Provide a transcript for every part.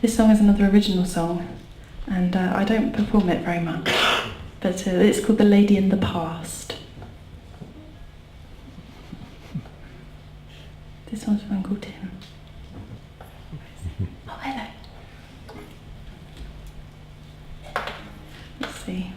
This song is another original song, and I don't perform it very much, but it's called The Lady in the Past. This one's from Uncle Tim. Oh, hello. Let's see.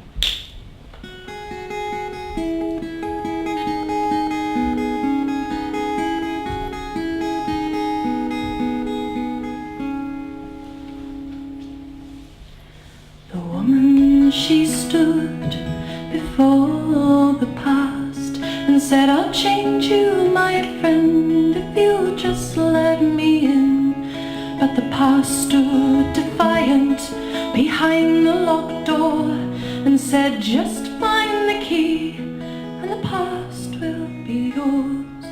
The woman, she stood before the past and said, I'll change you, my friend, if you just let me in. But the past stood defiant behind the locked door and said, just find the key and the past will be yours.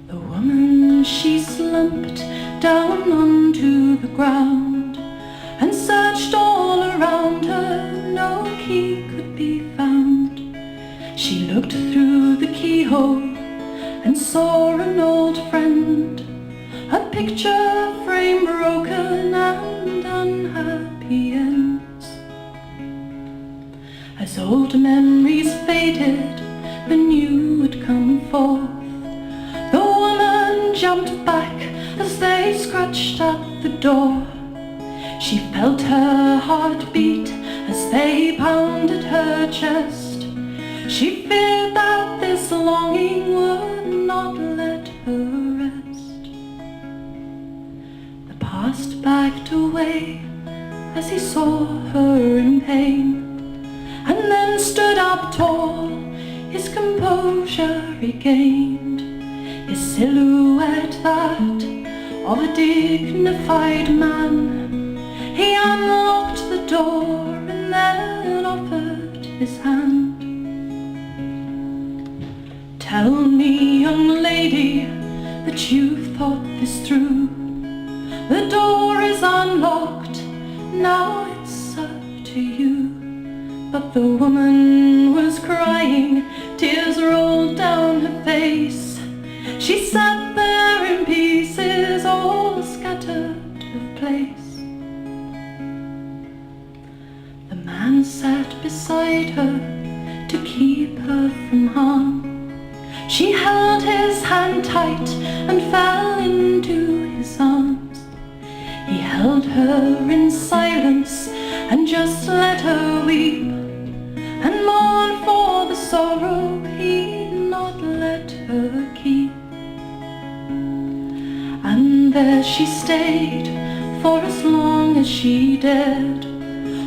The woman, she slumped down onto the ground and searched all around her, no key could be found. She looked through the keyhole and saw an old friend, a picture frame broken and unhappy ends. As old memories faded, the new would come forth. The woman jumped back as they scratched at the door. She felt her heart beat as they pounded her chest. She feared that this longing would not let her rest. The past backed away as he saw her in pain, and then stood up tall, his composure regained, his silhouette that of a dignified man. He unlocked the door and then offered his hand. Tell me, young lady, that you've thought this through. The door is unlocked, now it's up to you. But the woman was crying, tears rolled down her face. She sat there in pieces, all scattered of place. The man sat beside her to keep her from harm. She held his hand tight and fell into his arms. He held her in silence and just let her weep and mourn for the sorrow he'd not let her keep. And there she stayed for as long as she dared,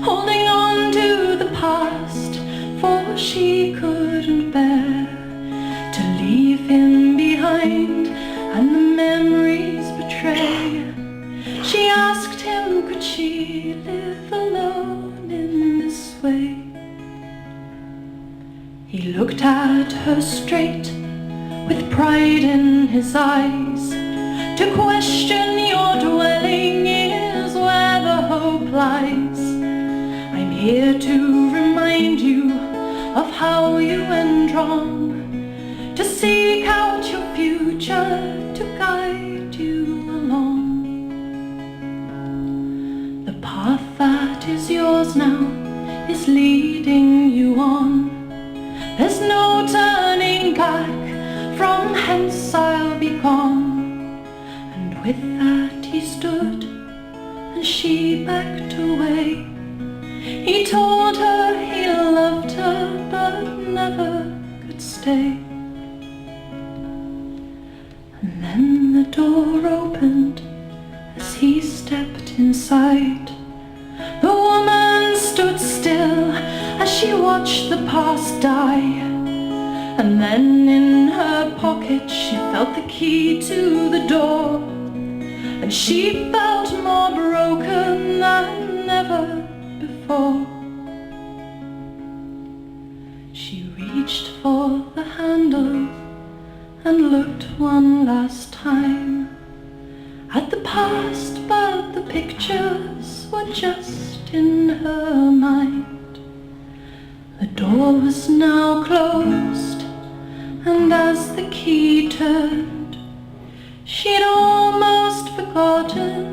holding on to the past, for she couldn't bear to leave him behind and the memories betray. She asked him, could she live alone in this way? He looked at her straight with pride in his eyes. To question your dwelling is where the hope lies. I'm here to remind you of how you went wrong, to seek out your future, to guide you along. The path that is yours now is leading you on. There's no turning back, from hence I'll be gone. And with that he stood, and she backed away. He told her he loved her, but never could stay. And then the door opened as he stepped inside. The woman stood still as she watched the past die. And then in her pocket she felt the key to the door, and she felt more broken than ever before. She reached for the handle and looked one last time at the past, but the pictures were just in her mind. The door was now closed, and as the key turned, she'd almost forgotten